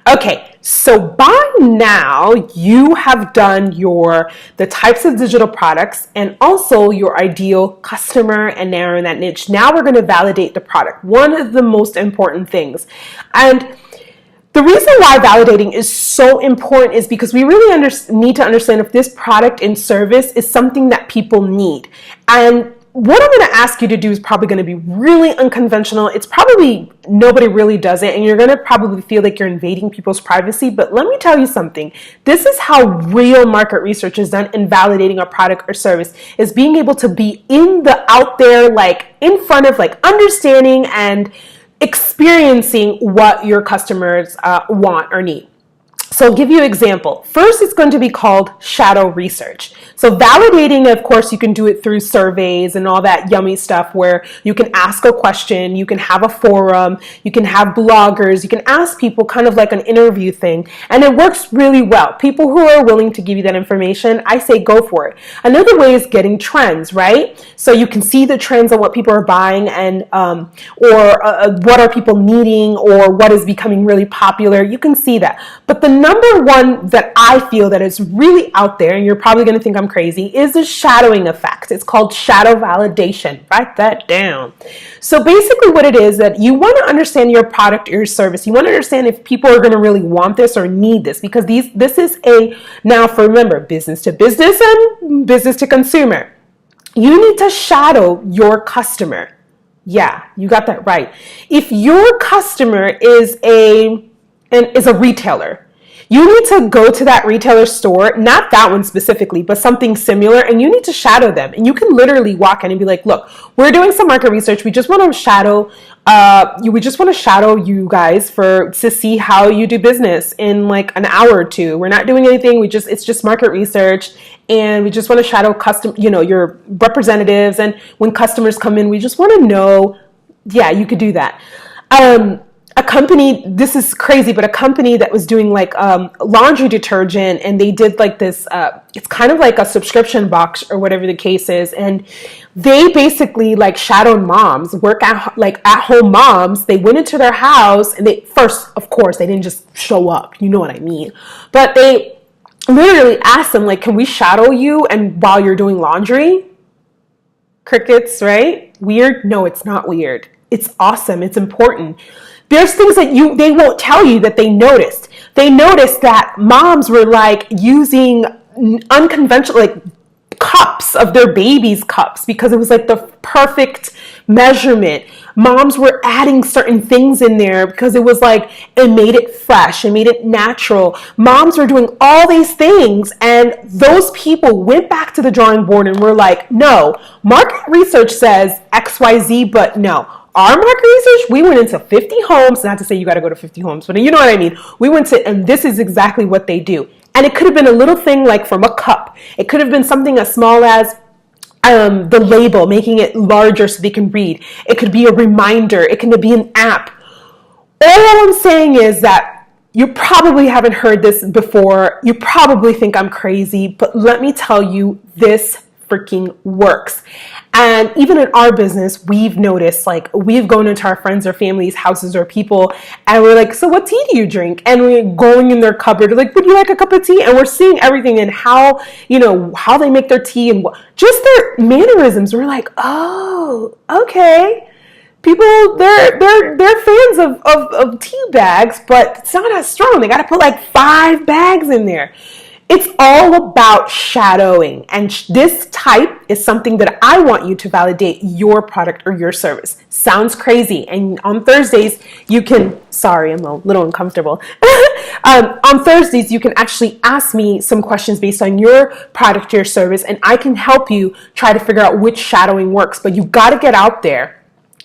Okay, so by now you have done the types of digital products and also your ideal customer and narrowing that niche. Now we're going to validate the product. One of the most important things. And the reason why validating is so important is because we really need to understand if this product and service is something that people need. And what I'm going to ask you to do is probably going to be really unconventional. It's probably nobody really does it, and you're going to probably feel like you're invading people's privacy. But let me tell you something. This is how real market research is done in validating a product or service, is being able to be out there, like in front of, like understanding and experiencing what your customers want or need. So I'll give you an example. First, it's going to be called shadow research. So validating, of course, you can do it through surveys and all that yummy stuff where you can ask a question, you can have a forum, you can have bloggers, you can ask people kind of like an interview thing. And it works really well. People who are willing to give you that information, I say go for it. Another way is getting trends, right? So you can see the trends on what people are buying and what are people needing or what is becoming really popular. You can see that. But the number one that I feel that is really out there, and you're probably going to think I'm crazy, is the shadowing effect. It's called shadow validation. Write that down. So basically what it is that you want to understand your product or your service. You want to understand if people are going to really want this or need this, because this is remember, business to business and business to consumer. You need to shadow your customer. Yeah, you got that right. If your customer is a retailer, you need to go to that retailer store, not that one specifically, but something similar, and you need to shadow them. And you can literally walk in and be like, look, we're doing some market research. We just want to shadow you guys to see how you do business in like an hour or two. We're not doing anything. It's just market research, and we just want to shadow your representatives. And when customers come in, we just want to know, yeah, you could do that. A company, this is crazy, but a company that was doing like laundry detergent, and they did like this, it's kind of like a subscription box or whatever the case is. And they basically like shadowed moms, at home moms. They went into their house, and of course, they didn't just show up. You know what I mean? But they literally asked them, like, can we shadow you and while you're doing laundry? Crickets, right? Weird? No, it's not weird. It's awesome. It's important. There's things that they won't tell you that they noticed. They noticed that moms were like using unconventional, like cups of their babies' cups, because it was like the perfect measurement. Moms were adding certain things in there because it was like, it made it fresh, it made it natural. Moms were doing all these things, and those people went back to the drawing board and were like, no, market research says XYZ, but no. Our market research, we went into 50 homes, not to say you got to go to 50 homes, but you know what I mean. And this is exactly what they do. And it could have been a little thing like from a cup. It could have been something as small as the label, making it larger so they can read. It could be a reminder. It can be an app. All I'm saying is that you probably haven't heard this before. You probably think I'm crazy, but let me tell you, this freaking works. And even in our business, we've noticed, like, we've gone into our friends or family's houses or people, and we're like, so what tea do you drink? And we're going in their cupboard, like, would you like a cup of tea? And we're seeing everything and how they make their tea and just their mannerisms. We're like, oh, okay. People, they're fans of tea bags, but it's not as strong. They got to put like 5 bags in there. It's all about shadowing, and this type is something that I want you to validate your product or your service. Sounds crazy, and on Thursdays you can, sorry, I'm a little uncomfortable. On Thursdays you can actually ask me some questions based on your product or your service, and I can help you try to figure out which shadowing works, but you got to get out there.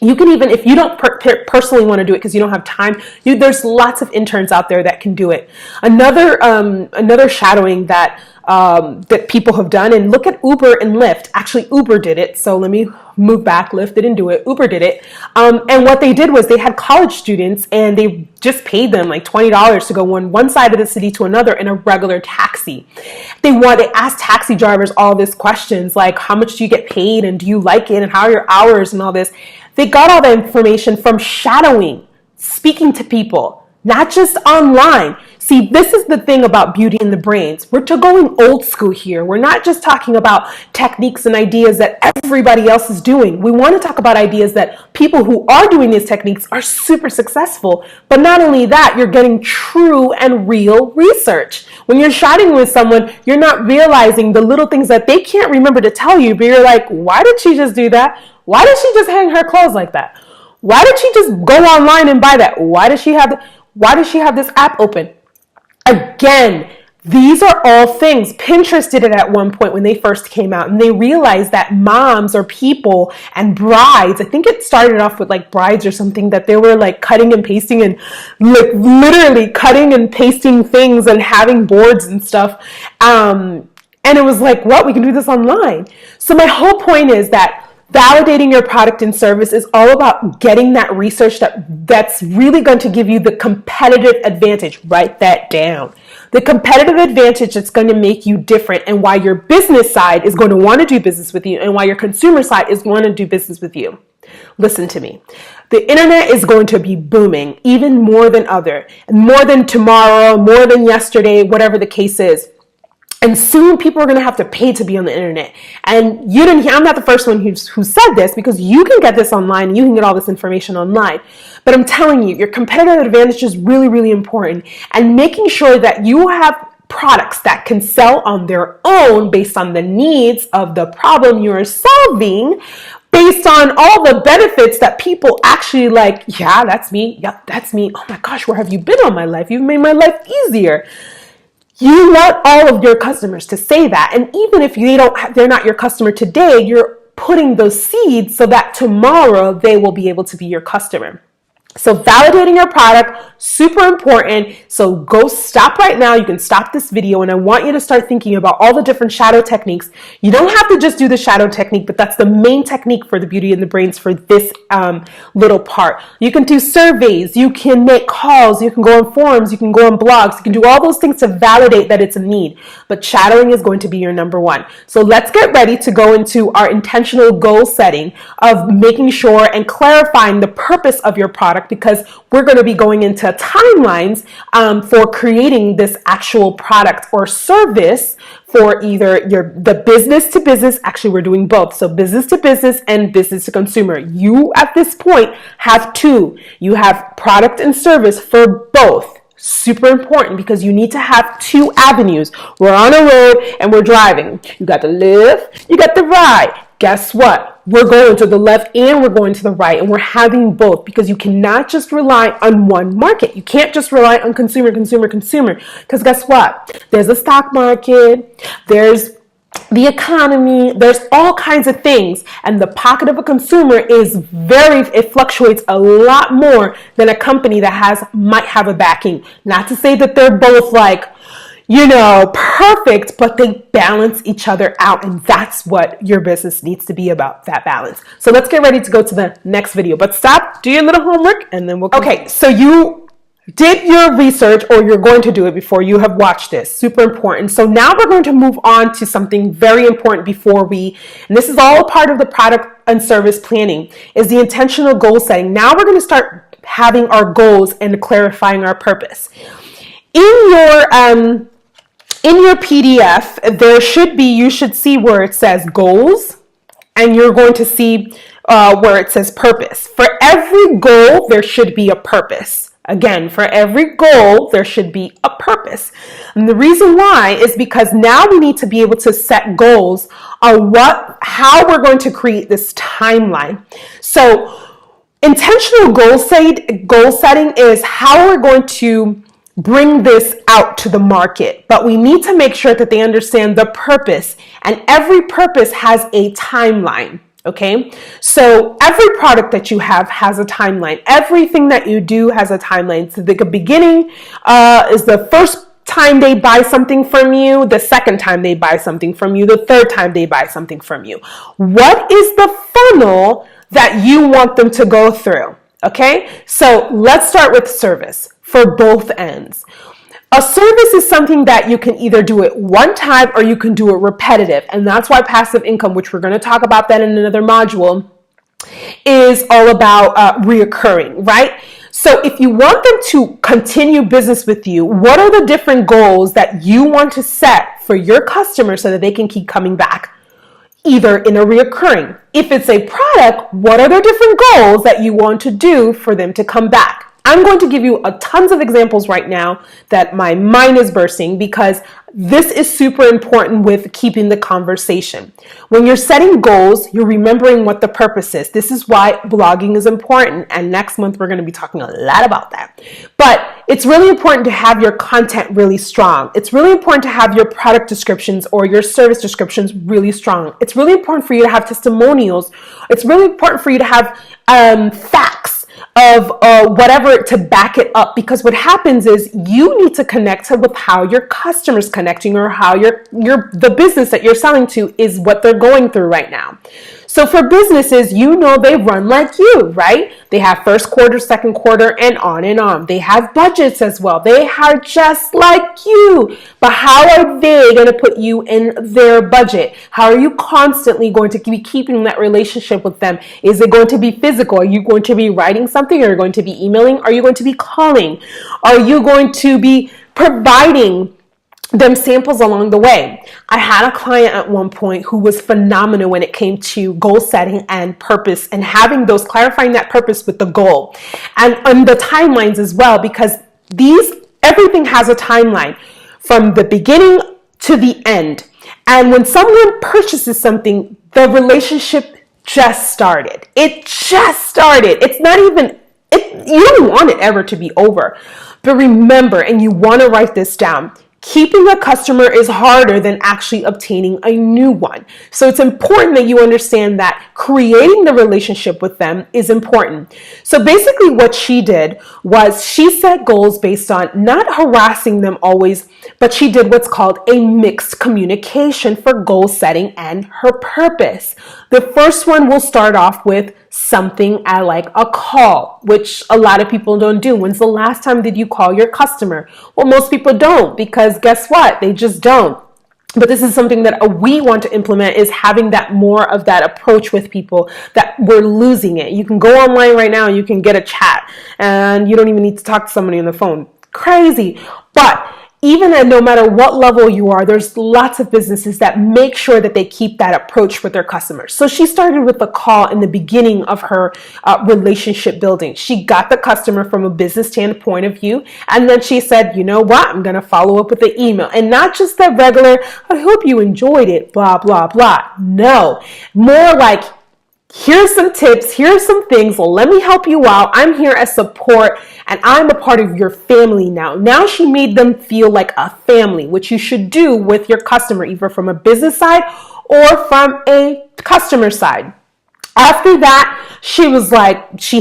You can even, if you don't personally want to do it because you don't have time, there's lots of interns out there that can do it. Another shadowing that people have done, and look at Uber and Lyft. Actually, Uber did it. So let me move back. Lyft didn't do it. Uber did it. And what they did was they had college students, and they just paid them like $20 to go on one side of the city to another in a regular taxi. They asked taxi drivers all these questions like, how much do you get paid, and do you like it, and how are your hours, and all this. They got all the information from shadowing, speaking to people. not just online. See, this is the thing about Beauty in the Brains. We're going old school here. We're not just talking about techniques and ideas that everybody else is doing. We want to talk about ideas that people who are doing these techniques are super successful. But not only that, you're getting true and real research. When you're chatting with someone, you're not realizing the little things that they can't remember to tell you, but you're like, why did she just do that? Why did she just hang her clothes like that? Why did she just go online and buy that? Why does she have this app open? Again, these are all things. Pinterest did it at one point when they first came out, and they realized that moms or people and brides, I think it started off with like brides or something, that they were like cutting and pasting and like literally cutting and pasting things and having boards and stuff. And it was like, what? We can do this online. So my whole point is that validating your product and service is all about getting that research that's really going to give you the competitive advantage. Write that down. The competitive advantage that's going to make you different, and why your business side is going to want to do business with you, and why your consumer side is going to do business with you. Listen to me. The internet is going to be booming, even more than tomorrow, more than yesterday, whatever the case is. And soon people are going to have to pay to be on the internet. And I'm not the first one who said this, because you can get this online. You can get all this information online. But I'm telling you, your competitive advantage is really, really important. And making sure that you have products that can sell on their own based on the needs of the problem you're solving, based on all the benefits that people actually like. Yeah, that's me. Yep, that's me. Oh my gosh, where have you been all my life? You've made my life easier. You want all of your customers to say that. And even if they're not your customer today, you're putting those seeds so that tomorrow they will be able to be your customer. So validating your product, super important. So go stop right now. You can stop this video, and I want you to start thinking about all the different shadow techniques. You don't have to just do the shadow technique, but that's the main technique for the Beauty in the Brains for this little part. You can do surveys, you can make calls, you can go on forums, you can go on blogs, you can do all those things to validate that it's a need. But shadowing is going to be your number one. So let's get ready to go into our intentional goal setting of making sure and clarifying the purpose of your product, because we're going to be going into timelines for creating this actual product or service for either the business to business. Actually, we're doing both. So business to business and business to consumer. You at this point have two. You have product and service for both. Super important, because you need to have two avenues. We're on a road and we're driving. You got the left, you got the right. Guess what? We're going to the left and we're going to the right, and we're having both, because you cannot just rely on one market. You can't just rely on consumer, because guess what? There's a stock market, there's the economy, there's all kinds of things, and the pocket of a consumer it fluctuates a lot more than a company that might have a backing. Not to say that they're both perfect, but they balance each other out, and that's what your business needs to be about, that balance. So let's get ready to go to the next video, but stop, do your little homework, and then we'll go. Okay, so you did your research, or you're going to do it before you have watched this. Super important. So now we're going to move on to something very important and this is all a part of the product and service planning, is the intentional goal setting. Now we're going to start having our goals and clarifying our purpose. In your PDF, you should see where it says goals, and you're going to see where it says purpose. For every goal, there should be a purpose. Again, for every goal, there should be a purpose. And the reason why is because now we need to be able to set goals on how we're going to create this timeline. So intentional goal setting is how we're going to bring this out to the market, but we need to make sure that they understand the purpose, and every purpose has a timeline. Okay, so every product that you have has a timeline. Everything that you do has a timeline. So the beginning is the first time they buy something from you, the second time they buy something from you, the third time they buy something from you. What is the funnel that you want them to go through? Okay, so let's start with service for both ends. A service is something that you can either do it one time or you can do it repetitive. And that's why passive income, which we're going to talk about that in another module, is all about reoccurring, right? So if you want them to continue business with you, what are the different goals that you want to set for your customers so that they can keep coming back, either in a reoccurring? If it's a product, what are the different goals that you want to do for them to come back? I'm going to give you a tons of examples right now that my mind is bursting, because this is super important with keeping the conversation. When you're setting goals, you're remembering what the purpose is. This is why blogging is important. And next month, we're going to be talking a lot about that. But it's really important to have your content really strong. It's really important to have your product descriptions or your service descriptions really strong. It's really important for you to have testimonials. It's really important for you to have facts of whatever to back it up, because what happens is you need to connect with how your customers connecting, or how the business that you're selling to is what they're going through right now. So for businesses, they run like you, right? They have first quarter, second quarter, and on and on. They have budgets as well. They are just like you. But how are they going to put you in their budget? How are you constantly going to be keeping that relationship with them? Is it going to be physical? Are you going to be writing something? Are you going to be emailing? Are you going to be calling? Are you going to be providing them samples along the way? I had a client at one point who was phenomenal when it came to goal setting and purpose, and clarifying that purpose with the goal, and on the timelines as well, because everything has a timeline from the beginning to the end. And when someone purchases something, the relationship just started. It just started. It's not even, you don't want it ever to be over. But remember, and you want to write this down, keeping a customer is harder than actually obtaining a new one. So it's important that you understand that creating the relationship with them is important. So basically what she did was she set goals based on not harassing them always, but she did what's called a mixed communication for goal setting and her purpose. The first one will start off with something like a call, which a lot of people don't do. When's the last time did you call your customer? Well, most people don't, because guess what? They just don't. But this is something that we want to implement, is having that more of that approach with people, that we're losing it. You can go online right now and you can get a chat and you don't even need to talk to somebody on the phone. Crazy. But no matter what level you are, there's lots of businesses that make sure that they keep that approach with their customers. So she started with a call in the beginning of her relationship building. She got the customer from a business standpoint of view, and then she said, you know what, I'm going to follow up with the email. And not just that regular, I hope you enjoyed it, blah, blah, blah. No, more like, here's some tips, here's some things, let me help you out. I'm here as support, and I'm a part of your family now. Now she made them feel like a family, which you should do with your customer, either from a business side or from a customer side. After that, she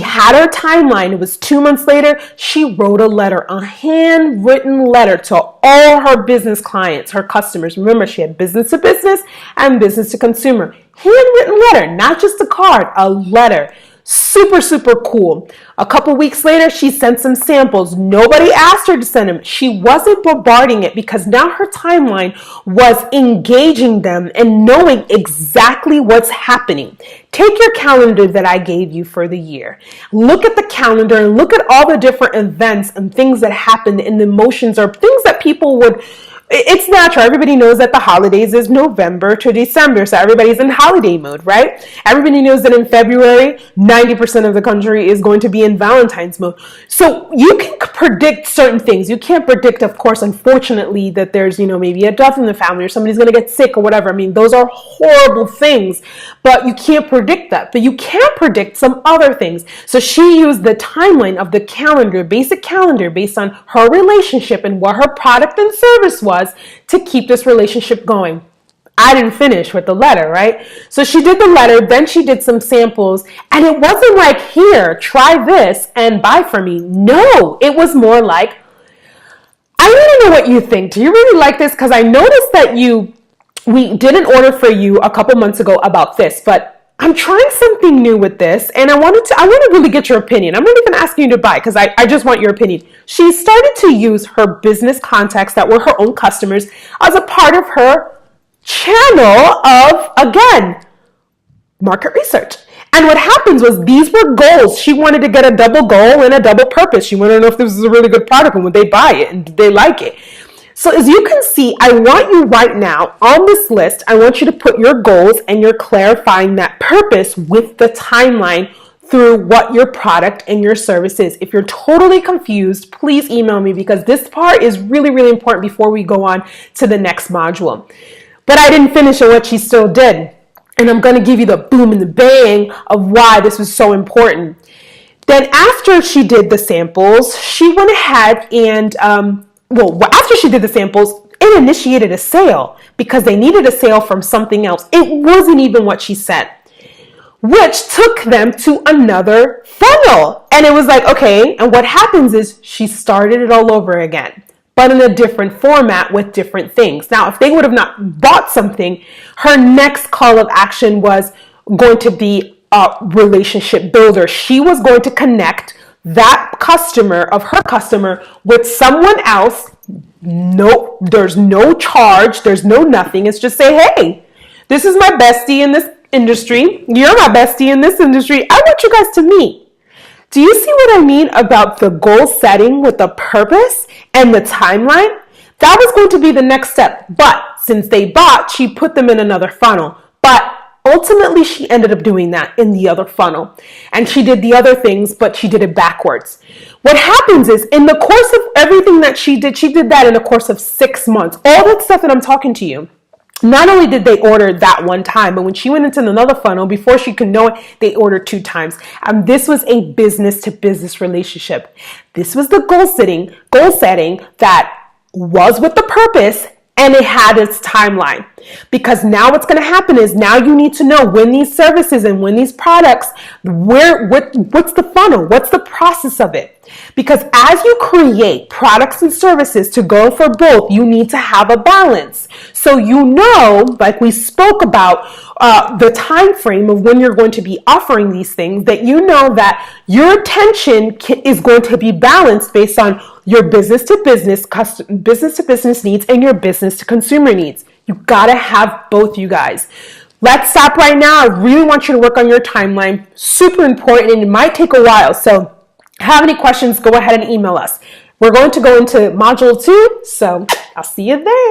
had her timeline. It was 2 months later. She wrote a handwritten letter to all her business clients, her customers. Remember, she had business to business and business to consumer. Handwritten letter, not just a card, a letter. Super, super cool. A couple weeks later, she sent some samples. Nobody asked her to send them. She wasn't bombarding it, because now her timeline was engaging them and knowing exactly what's happening. Take your calendar that I gave you for the year. Look at the calendar and look at all the different events and things that happened, and the emotions or things that people would. It's natural. Everybody knows that the holidays is November to December, so everybody's in holiday mode, right? Everybody knows that in February, 90% of the country is going to be in Valentine's mode. So you can predict certain things. You can't predict, of course, unfortunately, that there's, maybe a death in the family or somebody's going to get sick or whatever. I mean, those are horrible things, but you can't predict that. But you can predict some other things. So she used the timeline of the calendar, basic calendar, based on her relationship and what her product and service was, to keep this relationship going. I didn't finish with the letter, right? So she did the letter, then she did some samples, and it wasn't like, here, try this and buy from me. No, it was more like, I want to know what you think. Do you really like this? Because I noticed that we did an order for you a couple months ago about this, but I'm trying something new with this, and I want to really get your opinion. I'm not even asking you to buy, because I just want your opinion. She started to use her business contacts that were her own customers as a part of her channel of, again, market research. And what happens was these were goals. She wanted to get a double goal and a double purpose. She wanted to know if this was a really good product and would they buy it and did they like it. So as you can see, I want you right now on this list, I want you to put your goals and you're clarifying that purpose with the timeline through what your product and your service is. If you're totally confused, please email me because this part is really, really important before we go on to the next module. But I didn't finish on what she still did. And I'm going to give you the boom and the bang of why this was so important. Then after she did the samples, she went ahead and, after she did the samples, it initiated a sale because they needed a sale from something else. It wasn't even what she said, which took them to another funnel. And it was like, okay, and what happens is she started it all over again, but in a different format with different things. Now, if they would have not bought something, her next call of action was going to be a relationship builder. She was going to connect that customer of her customer with someone else. No, there's no charge. There's no nothing. It's just say, hey, this is my bestie in this industry. You're my bestie in this industry. I want you guys to meet. Do you see what I mean about the goal setting with the purpose and the timeline? That was going to be the next step. But since they bought, she put them in another funnel. But ultimately, she ended up doing that in the other funnel. And she did the other things, but she did it backwards. What happens is in the course of everything that she did that in the course of 6 months. All that stuff that I'm talking to you. Not only did they order that one time, but when she went into another funnel, before she could know it, they ordered 2 times. This was a business-to-business relationship. This was the goal setting that was with the purpose, and it had its timeline. Because now what's going to happen is now you need to know when these services and when these products, what's the funnel? What's the process of it? Because as you create products and services to go for both, you need to have a balance. So you know, like we spoke about, the time frame of when you're going to be offering these things, that you know that your attention is going to be balanced based on your business to business needs and your business to consumer needs. You gotta have both, you guys. Let's stop right now. I really want you to work on your timeline. Super important, and it might take a while. So have any questions, go ahead and email us. We're going to go into module 2, so I'll see you there.